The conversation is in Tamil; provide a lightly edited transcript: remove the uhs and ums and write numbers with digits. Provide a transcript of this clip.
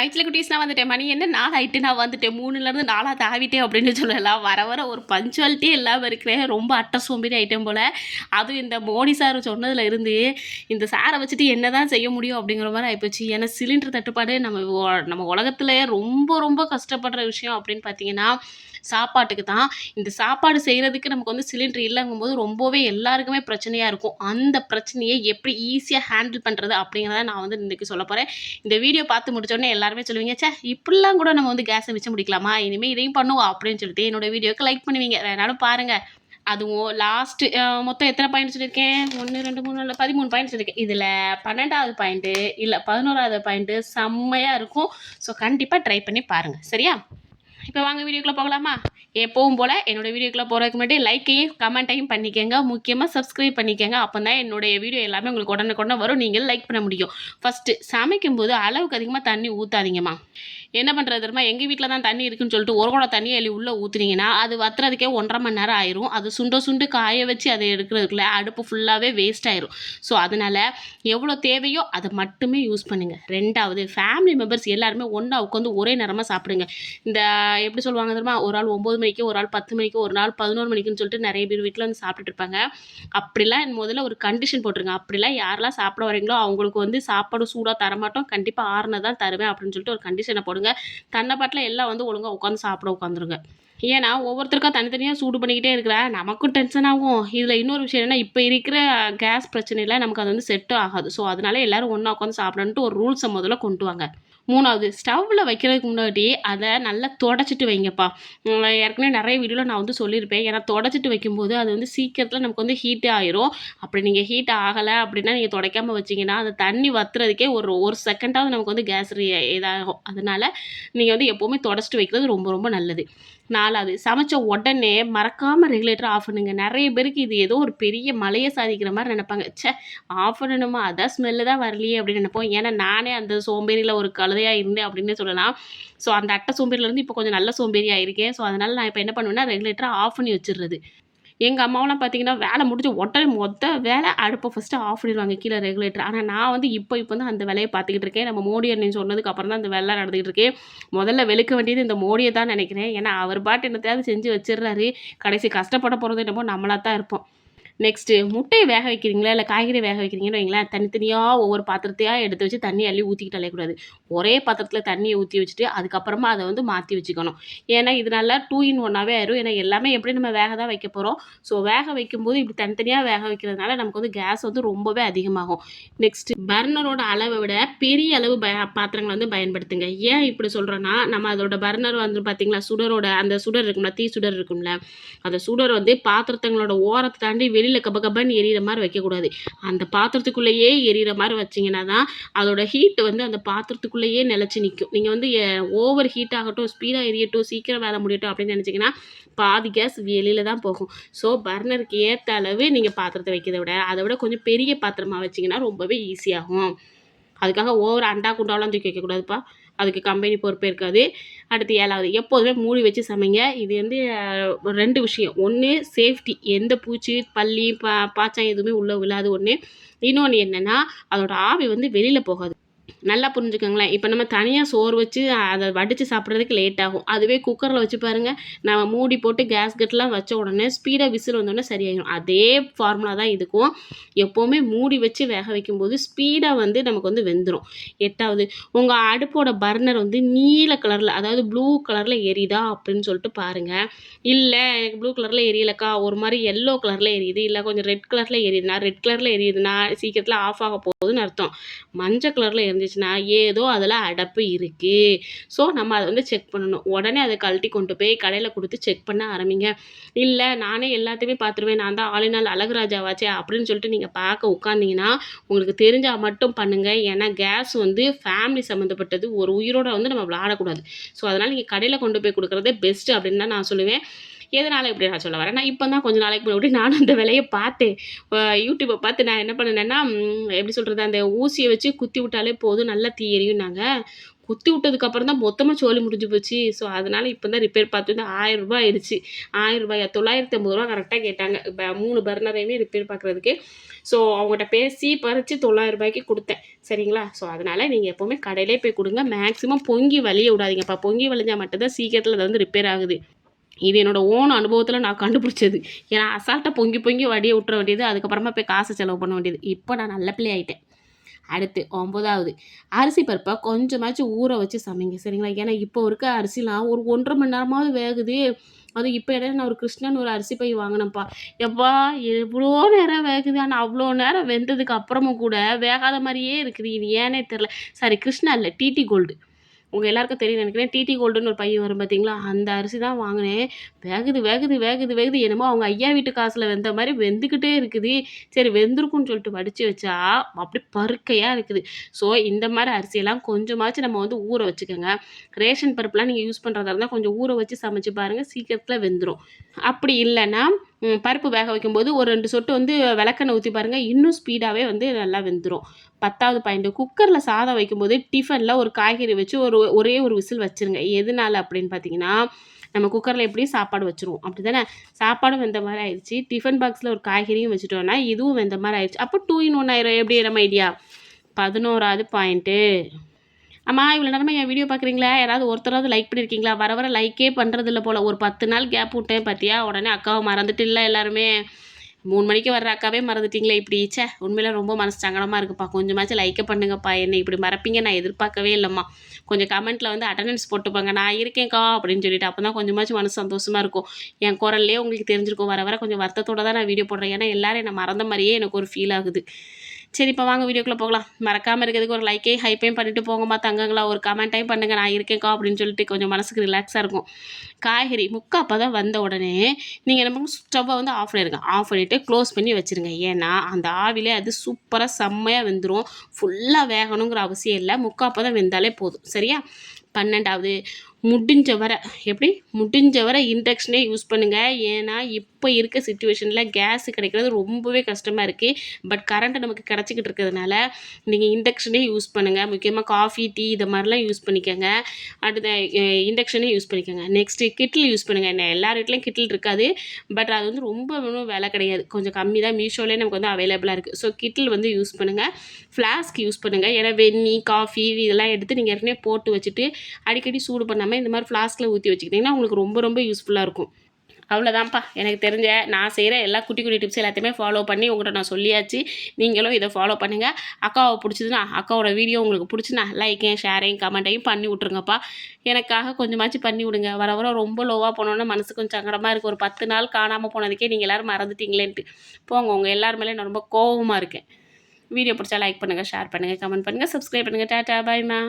ஆக்சுவலி குட்டீஸ் நான் வந்துட்டேன். மணி என்ன 4 ஆயிட்டு நான் வந்துட்டேன். 3லேருந்து 4 தாவிட்டேன் அப்படின்னு சொல்லலாம். வர வர ஒரு பஞ்சுவாலிட்டியே இல்லாமல் இருக்கிறேன். ரொம்ப அட்ட சோம்பேறி ஐட்டம் போல். அதுவும் இந்த மோடி சார் சொன்னதில் இருந்து இந்த சாரை வச்சுட்டு என்ன தான் செய்ய முடியும் அப்படிங்கிற மாதிரி ஆகிப்போச்சு. ஏன்னா சிலிண்டர் தட்டுப்பாடு நம்ம உலகத்தில் ரொம்ப ரொம்ப கஷ்டப்படுற விஷயம் அப்படின்னு பார்த்தீங்கன்னா சாப்பாட்டுக்கு தான். இந்த சாப்பாடு செய்கிறதுக்கு நமக்கு வந்து சிலிண்டர் இல்லைங்கும்போது ரொம்பவே எல்லாருக்குமே பிரச்சனையாக இருக்கும். அந்த பிரச்சனையை எப்படி ஈஸியாக ஹேண்டில் பண்ணுறது அப்படிங்கிறத நான் வந்து இன்றைக்கி சொல்ல போகிறேன். இந்த வீடியோ பார்த்து முடிச்சோடனே எல்லாருமே சொல்லுவீங்க, சே இப்படிலாம் கூட நம்ம வந்து கேஸை வச்சு முடிக்கலாமா, இனிமேல் இதையும் பண்ணுவோம் அப்படின்னு சொல்லிட்டு என்னோடய வீடியோக்கு லைக் பண்ணுவீங்க. வேணாலும் பாருங்கள். அதுவும் லாஸ்ட்டு மொத்தம் எத்தனை பாயிண்ட் சொல்லியிருக்கேன்? 1 2 3 4 13 பாயிண்ட் சொல்லியிருக்கேன். இதில் 12வது பாயிண்ட்டு இல்லை 11வது பாயிண்ட்டு செம்மையாக இருக்கும். ஸோ கண்டிப்பாக ட்ரை பண்ணி பாருங்கள். சரியா? இப்போ வாங்க வீடியோக்குள்ளே போகலாமா? எப்பவும் போல் என்னோடய வீடியோக்குள்ளே போகிறதுக்கு முன்னாடி லைக்கையும் கமெண்ட்டையும் பண்ணிக்கோங்க. முக்கியமாக சப்ஸ்கிரைப் பண்ணிக்கோங்க. அப்போ தான் என்னுடைய வீடியோ எல்லாமே உங்களுக்கு உடனுக்குடனே வரும். நீங்கள் லைக் பண்ண முடியும். ஃபஸ்ட்டு சமைக்கும்போது அளவுக்கு அதிகமாக தண்ணி ஊற்றாதீங்கம்மா. என்ன பண்ணுறது தெரியுமா? எங்கள் வீட்டில் தான் தண்ணி இருக்குன்னு சொல்லிட்டு ஒரு குடம் தண்ணியை அள்ளி உள்ளே ஊற்றுனீங்கன்னா அது வத்துறதுக்கே 1.5 மணி நேரம் ஆயிரும். அது சுண்டு காய வச்சு அதை எடுக்கிறதுக்குள்ள அடுப்பு ஃபுல்லாகவே வேஸ்ட் ஆயிரும். ஸோ அதனால் எவ்வளோ தேவையோ அதை மட்டுமே யூஸ் பண்ணுங்கள். 2வது ஃபேமிலி மெம்பர்ஸ் எல்லாருமே ஒன்றா உட்காந்து ஒரே நேரமாக சாப்பிடுங்க. இந்த எப்படி சொல்லுவாங்க தெரியுமா? ஒரு ஆள் 9 மணிக்கு, ஒரு ஆள் 10 மணிக்கு, ஒரு நாள் 11 மணிக்குன்னு சொல்லிட்டு நிறைய பேர் வீட்டில் வந்து சாப்பிட்டுட்டு இருப்பாங்க. அப்படிலாம் முதல்ல ஒரு கண்டிஷன் போட்டுருங்க. அப்படிலாம் யாரெல்லாம் சாப்பிட வரீங்களோ அவங்களுக்கு வந்து சாப்பாடு சூடாக தரமாட்டோம், கண்டிப்பாக ஆறுனதான் தான் தருவேன் அப்படின்னு சொல்லிட்டு ஒரு கண்டிஷனை போடுங்க. தன்னை பாட்டில் எல்லாம் வந்து ஒழுங்காக உட்காந்து சாப்பிட உட்காந்துருங்க. ஏன்னா ஒவ்வொருத்தருக்கா தனித்தனியாக சூடு பண்ணிக்கிட்டே இருக்கிற நமக்கும் டென்ஷன் ஆகும். இதில் இன்னொரு விஷயம் என்னென்னா, இப்போ இருக்கிற கேஸ் பிரச்சனையில் நமக்கு அது வந்து செட்டும் ஆகாது. ஸோ அதனால எல்லோரும் ஒன்றா உட்காந்து சாப்பிடணுன்ட்டு ஒரு ரூல்ஸை முதல்ல கொண்டு வாங்க. 3வது ஸ்டவ்வில் வைக்கிறதுக்கு முன்னாடி அதை நல்லா தொடச்சிட்டு வைங்கப்பா. ஏற்கனவே நிறைய வீடியோவில் நான் வந்து சொல்லியிருப்பேன். ஏன்னா தொடச்சிட்டு வைக்கும்போது அது வந்து சீக்கிரத்தில் நமக்கு வந்து ஹீட்டே ஆயிரும். அப்படி நீங்கள் ஹீட் ஆகலை அப்படின்னா நீங்கள் துடைக்காமல் வச்சிங்கன்னா அது தண்ணி வத்துறதுக்கே ஒரு செகண்டாவது நமக்கு வந்து கேஸ் இதாகும். அதனால் நீங்கள் வந்து எப்போவுமே தொடச்சிட்டு வைக்கிறது ரொம்ப ரொம்ப நல்லது. 4வது சமைச்ச உடனே மறக்காமல் ரெகுலேட்டர் ஆஃப் பண்ணுங்க. நிறைய பேருக்கு இது ஏதோ ஒரு பெரிய மலையை சாதிக்கிற மாதிரி நினைப்பாங்க. ச்சே ஆஃப் பண்ணணுமா, அதான் ஸ்மெல்லு தான் வரலையே அப்படின்னு நினைப்போம். ஏன்னா நானே அந்த சோம்பேறியில் ஒரு கழுதையாக இருந்தேன் அப்படின்னே சொல்லலாம். ஸோ அந்த அட்டை சோம்பேறியிலேருந்து இப்போ கொஞ்சம் நல்ல சோம்பேறியாக இருக்கேன். ஸோ அதனால் நான் இப்போ என்ன பண்ணுவேன்னா ரெகுலேட்டரை ஆஃப் பண்ணி வச்சிடுறது. எங்கள் அம்மாவெலாம் பார்த்தீங்கன்னா வேலை முடிஞ்சு உடனே வேலை அடுப்பை ஃபஸ்ட்டு ஆஃப் பண்ணிடுவாங்க கீழே ரெகுலேட்டர். ஆனால் நான் வந்து இப்போ வந்து அந்த வேலையை பார்த்துக்கிட்டு இருக்கேன். நம்ம மோடி அண்ணன் சொன்னதுக்கு அப்புறம் தான் அந்த வேலை நடந்துக்கிட்டு இருக்கேன். முதல்ல வெளுக்க வேண்டியது இந்த மோடியை தான் நினைக்கிறேன். ஏன்னா அவர் பாட்டு என்னத்தையாவது செஞ்சு வச்சிடுறாரு. கடைசி கஷ்டப்பட போகிறது என்னமோ நம்மளாக தான் இருப்போம். நெக்ஸ்ட்டு முட்டையை வேக வைக்கிறீங்களா இல்லை காய்கறி வேக வைக்கிறீங்கன்னு வைங்களேன், தனித்தனியாக ஒவ்வொரு பாத்திரத்தையாக எடுத்து வச்சு தண்ணி அள்ளி ஊற்றிக்கிட்டு கூடாது. ஒரே பாத்திரத்தில் தண்ணியை ஊற்றி வச்சுட்டு அதுக்கப்புறமா அதை வந்து மாற்றி வச்சுக்கணும். ஏன்னா இதனால 2 in 1ஆகவே ஆயிரும். ஏன்னா எல்லாமே எப்படி நம்ம வேக தான் வைக்க போகிறோம். ஸோ வேக வைக்கும்போது இப்படி தனித்தனியாக வேக வைக்கிறதுனால நமக்கு வந்து கேஸ் வந்து ரொம்பவே அதிகமாகும். நெக்ஸ்ட்டு பர்னரோட அளவை விட பெரிய அளவு பாத்திரங்களை வந்து பயன்படுத்துங்க. ஏன் இப்படி சொல்கிறோன்னா, நம்ம அதோட பர்னர் வந்து பார்த்திங்களா அந்த சுடர் இருக்கும்ல, தீ சுடர் இருக்கும்ல, அந்த சுடர் வந்து பாத்திரத்தங்களோட ஓரத்தை தாண்டி வெளியில் கபகபன்னு எரியிற மாதிரி வைக்கக்கூடாது. அந்த பாத்திரத்துக்குள்ளேயே எரியிற மாதிரி வச்சிங்கன்னா தான் அதோட ஹீட் வந்து அந்த பாத்திரத்துக்குள்ளேயே நிலச்சி நிற்கும். நீங்கள் வந்து ஓவர் ஹீட் ஆகட்டும், ஸ்பீடாக எரியட்டும், சீக்கிரம் வேலை முடியட்டும் அப்படின்னு நினச்சிங்கன்னா பாதி கேஸ் வெளியில் தான் போகும். ஸோ பர்னருக்கு ஏற்ற அளவு நீங்கள் பாத்திரத்தை வைக்கிறத விட அதை விட கொஞ்சம் பெரிய பாத்திரமாக வச்சிங்கன்னா ரொம்பவே ஈஸியாகும். அதுக்காக ஓவர் அண்டா குண்டாவெலாம் தூக்கி வைக்கக்கூடாதுப்பா. அதுக்கு கம்பெனி பொறுப்பே இருக்காது. அடுத்து 7வது எப்போதுமே மூடி வச்சு சமைங்க. இது வந்து 2 விஷயம். ஒன்று சேஃப்டி, எந்த பூச்சி பல்லி பாச்சான் எதுவுமே உள்ளே விழாது ஒன்று. இன்னொன்று என்னென்னா அதோட ஆவி வந்து வெளியில் போகாது. நல்லா புரிஞ்சுக்கோங்களேன். இப்போ நம்ம தனியாக சோறு வச்சு அதை வடித்து சாப்பிட்றதுக்கு லேட் ஆகும். அதுவே குக்கரில் வச்சு பாருங்கள், நம்ம மூடி போட்டு கேஸ் கட்டெலாம் வச்ச உடனே ஸ்பீடாக விசில் வந்தோடனே சரியாயிடும். அதே ஃபார்முலா தான் இதுக்கும். எப்போவுமே மூடி வச்சு வேக வைக்கும்போது ஸ்பீடாக வந்து நமக்கு வந்து வெந்துடும். 8வது உங்கள் அடுப்போட பர்னர் வந்து நீல கலரில், அதாவது ப்ளூ கலரில் எரியுதா அப்படின்னு சொல்லிட்டு பாருங்கள். இல்லை எனக்கு ப்ளூ கலரில் எரியலக்கா, ஒரு மாதிரி எல்லோ கலரில் எரியுது, இல்லை கொஞ்சம் ரெட் கலரில் எரியுதுன்னா, ரெட் கலரில் எரியுதுன்னா சீக்கிரத்தில் ஆஃப் ஆக போகுதுன்னு அர்த்தம். மஞ்சள் கலரில் இருந்துச்சுன்னா ஏதோ அதில் அடைப்பு இருக்குது. ஸோ நம்ம அதை வந்து செக் பண்ணணும். உடனே அதை கழட்டி கொண்டு போய் கடையில் கொடுத்து செக் பண்ண ஆரம்பிங்க. இல்லை நானே எல்லாத்தையுமே பார்த்துருவேன், நான் தான் ஆளினால் அழகுராஜாவாச்சே அப்படின்னு சொல்லிட்டு நீங்கள் பார்க்க உட்காந்திங்கன்னா உங்களுக்கு தெரிஞ்சால் மட்டும் பண்ணுங்கள். ஏன்னா கேஸ் வந்து ஃபேமிலி சம்மந்தப்பட்டது. ஒரு உயிரோட வந்து நம்ம விளையாடக்கூடாது. ஸோ அதனால் நீங்கள் கடையில் கொண்டு போய் கொடுக்குறதே பெஸ்ட்டு அப்படின்னு தான் நான் சொல்லுவேன். எதனால் இப்படி நான் சொல்ல வரேன், நான் இப்போ தான் கொஞ்சம் நாளைக்கு முன்னாடி நானும் அந்த வேலையை பார்த்தேன். யூடியூப்பை பார்த்து நான் என்ன பண்ணினேன்னா, எப்படி சொல்கிறது, அந்த ஊசியை வச்சு குத்தி விட்டாலே போதும் நல்லா தீ எரியும்னாங்க. குத்தி விட்டதுக்கப்புறம் தான் மொத்தமாக சோலி முடிஞ்சு போச்சு. ஸோ அதனால் இப்போ தான் ரிப்பேர் பார்த்து வந்து ரூ. 1000 ஆயிடுச்சு. ரூ. 1000 950 கரெக்டாக கேட்டாங்க. 3 பர்னரையுமே ரிப்பேர் பார்க்குறதுக்கு. ஸோ அவங்ககிட்ட பேசி பறித்து ரூ. 900 கொடுத்தேன். சரிங்களா? ஸோ அதனால் நீங்கள் எப்போவுமே கடையிலே போய் கொடுங்க. மேக்ஸிமம் பொங்கி வலிய விடாதீங்கப்பா. பொங்கி வலிஞ்சால் மட்டும்தான் சீக்கிரத்தில் அது வந்து ரிப்பேர் ஆகுது. இது என்னோடய ஓன் அனுபவத்தில் நான் கண்டுபிடிச்சது. ஏன்னா அசால்ட்டாக பொங்கி வடியை விட்டுற வேண்டியது, அதுக்கப்புறமா போய் காசு செலவு பண்ண வேண்டியது. இப்போ நான் நல்ல பிள்ளை ஆகிட்டேன். அடுத்து 9வது அரிசி பருப்பை கொஞ்சமாச்சும் ஊற வச்சு சமைங்க. சரிங்களா? ஏன்னா இப்போ இருக்க அரிசிலாம் ஒரு 1.5 மணி நேரமாவது வேகுது. அதுவும் இப்போ இடையில நான் ஒரு கிருஷ்ணன் ஒரு அரிசி பை வாங்கினேன்ப்பா. எப்பா எவ்வளோ நேரம் வேகுது. ஆனால் அவ்வளோ நேரம் வெந்ததுக்கு அப்புறமும் கூட வேகாத மாதிரியே இருக்குது. இது ஏனே தெரில. சாரி, கிருஷ்ணா இல்லை, டிடி கோல்டு. உங்கள் எல்லாருக்கும் தெரியும் நினைக்கிறேன். டிடி கோல்டுன்னு ஒரு பையன் வரும் பார்த்தீங்களா, அந்த அரிசி தான் வாங்கினேன். வேகுது என்னமோ அவங்க ஐயா வீட்டு காசில் வெந்த மாதிரி வெந்துக்கிட்டே இருக்குது. சரி வெந்திருக்குன்னு சொல்லிட்டு வடித்து வச்சா அப்படி பருக்கையாக இருக்குது. ஸோ இந்த மாதிரி அரிசியெல்லாம் கொஞ்சமாச்சும் நம்ம வந்து ஊற வச்சுக்கோங்க. ரேஷன் பருப்புலாம் நீங்கள் யூஸ் பண்ணுறதா இருந்தால் கொஞ்சம் ஊற வச்சு சமைச்சு பாருங்கள், சீக்கிரத்தில் வெந்துடும். அப்படி இல்லைன்னா பருப்பு வேக வைக்கும்போது ஒரு 2 சொட்டு வந்து விளக்கெண்ணெய் ஊற்றி பாருங்கள், இன்னும் ஸ்பீடாகவே வந்து நல்லா வெந்துடும். 10வது பாயிண்ட்டு, குக்கரில் சாதம் வைக்கும்போது டிஃபனில் ஒரு காய்கறி வச்சு ஒரே ஒரு விசில் வச்சுருங்க. எதனால அப்படின்னு பார்த்தீங்கன்னா, நம்ம குக்கரில் எப்படியும் சாப்பாடு வச்சுருவோம், அப்படி தானே? சாப்பாடும் வெந்த மாதிரி ஆயிடுச்சு, டிஃபன் பாக்ஸில் ஒரு காய்கறியும் வச்சுட்டோன்னா இதுவும் வெந்த மாதிரி ஆயிடுச்சு. அப்போ 2 in 1 ஆயிரும். எப்படி நம்ம ஐடியா? 11வது பாயிண்ட்டு, அம்மா இவ்வளோ நேரமாக என் வீடியோ பார்க்குறீங்களா? யாராவது ஒருத்தராவது லைக் பண்ணியிருக்கீங்களா? வர லைக்கே பண்ணுறதில்ல போல். ஒரு 10 நாள் கேப் விட்டேன் பார்த்தியா, உடனே அக்காவை மறந்துட்டு இல்லை எல்லாருமே. 3 மணிக்கு வர்ற அக்காவே மறந்துட்டீங்களே இப்படி. உண்மையில ரொம்ப மனசு சங்கடமாக இருக்குப்பா. கொஞ்சமாச்சும் லைக்கை பண்ணுங்கப்பா. என்னை இப்படி மறப்பீங்க நான் எதிர்பார்க்கவே இல்லைம்மா. கொஞ்சம் கமெண்ட்டில் வந்து அட்டண்டன்ஸ் போட்டுப்பாங்க, நான் இருக்கேன்க்கா அப்படின்னு சொல்லிட்டு. அப்போ தான் கொஞ்சமாச்சும் மனசு சந்தோஷமாக இருக்கும். என் குரல்லே உங்களுக்கு தெரிஞ்சிருக்கும். வர கொஞ்சம் வருத்தத்தோடு தான் நான் வீடியோ போடுறேன். ஏன்னா எல்லோரும் என்னை மறந்த மாதிரியே எனக்கு ஒரு ஃபீல் ஆகுது. சரி, இப்போ வாங்க வீடியோக்குள்ளே போகலாம். மறக்காமல் இருக்கிறதுக்கு ஒரு லைக்கையும் ஹைப்பையும் பண்ணிவிட்டு போங்கம்மா தங்கங்களா. ஒரு கமெண்ட்டையும் பண்ணுங்கள், நான் இருக்கேன்க்கா அப்படின்னு சொல்லிட்டு கொஞ்சம் மனசுக்கு ரிலாக்ஸாக இருக்கும். காய்கறி முக்கால் பதம் வந்த உடனே நீங்கள் என்ன பண்ணுங்க, ஸ்டவ்வை வந்து ஆஃப் பண்ணிடுங்க. ஆஃப் பண்ணிவிட்டு க்ளோஸ் பண்ணி வச்சுருங்க. ஏன்னா அந்த ஆவிலே அது சூப்பராக செம்மையாக வெந்துடும். ஃபுல்லாக வேகணுங்கிற அவசியம் இல்லை, முக்கால் பதம் வெந்தாலே போதும். சரியா? 12வது, முடிஞ்ச வரை இண்டக்ஷனே யூஸ் பண்ணுங்கள். ஏன்னா இப்போ இருக்க சிச்சுவேஷனில் கேஸ் கிடைக்கிறது ரொம்பவே கஷ்டமாக இருக்குது. பட் கரண்ட்டு நமக்கு கிடச்சிக்கிட்டு இருக்கிறதுனால நீங்கள் இண்டக்ஷனே யூஸ் பண்ணுங்கள். முக்கியமாக காஃபி, டீ இதை மாதிரிலாம் யூஸ் பண்ணிக்கோங்க. அடுத்த இண்டக்ஷனே யூஸ் பண்ணிக்கோங்க. நெக்ஸ்ட்டு கிட்டில் யூஸ் பண்ணுங்கள். என்ன எல்லார் வீட்லேயும் கிட்டில் இருக்காது, பட் அது வந்து ரொம்ப ஒன்றும் விலை கிடையாது, கொஞ்சம் கம்மி தான். மீஷோலேயே நமக்கு வந்து அவைலபிளாக இருக்குது. ஸோ கிட்டில் வந்து யூஸ் பண்ணுங்கள். ஃப்ளாஸ்க் யூஸ் பண்ணுங்கள். ஏன்னா வெந்நி, காஃபி இதெல்லாம் எடுத்து நீங்கள் ஏற்கனவே போட்டு வச்சுட்டு அடிக்கடி சூடு பண்ணாமல் இந்த மாதிரி ஃப்ளாஸ்கில் ஊற்றி வச்சுக்கிட்டிங்கன்னா உங்களுக்கு ரொம்ப யூஸ்ஃபுல்லாக இருக்கும். அவ்வளோதான்ப்பா எனக்கு தெரிஞ்ச நான் செய்கிற எல்லா குட்டி டிப்ஸ் எல்லாத்தையுமே ஃபாலோ பண்ணி உங்கள்கிட்ட நான் சொல்லியாச்சு. நீங்களும் இதை ஃபாலோ பண்ணுங்கள். அக்காவை பிடிச்சதுன்னா, அக்காவோட வீடியோ உங்களுக்கு பிடிச்சுன்னா லைக்கையும் ஷேரையும் கமெண்ட்டையும் பண்ணி விட்ருங்கப்பா. எனக்காக கொஞ்சமாச்சும் பண்ணி விடுங்க. வர ரொம்ப லோவாக போனோன்னா மனசு கொஞ்சம் சங்கடமாக இருக்குது. ஒரு 10 நாள் காணாமல் போனதுக்கே நீங்கள் எல்லோரும் மறந்துட்டீங்களேன்ட்டு. போங்க, உங்கள் எல்லார் மேலேயும் நான் ரொம்ப கோவமாக இருக்கேன். வீடியோ பிடிச்சா லைக் பண்ணுங்கள், ஷேர் பண்ணுங்கள், கமெண்ட் பண்ணுங்கள், சப்ஸ்கிரைப் பண்ணுங்கள். டாட்டா, பாய்மா.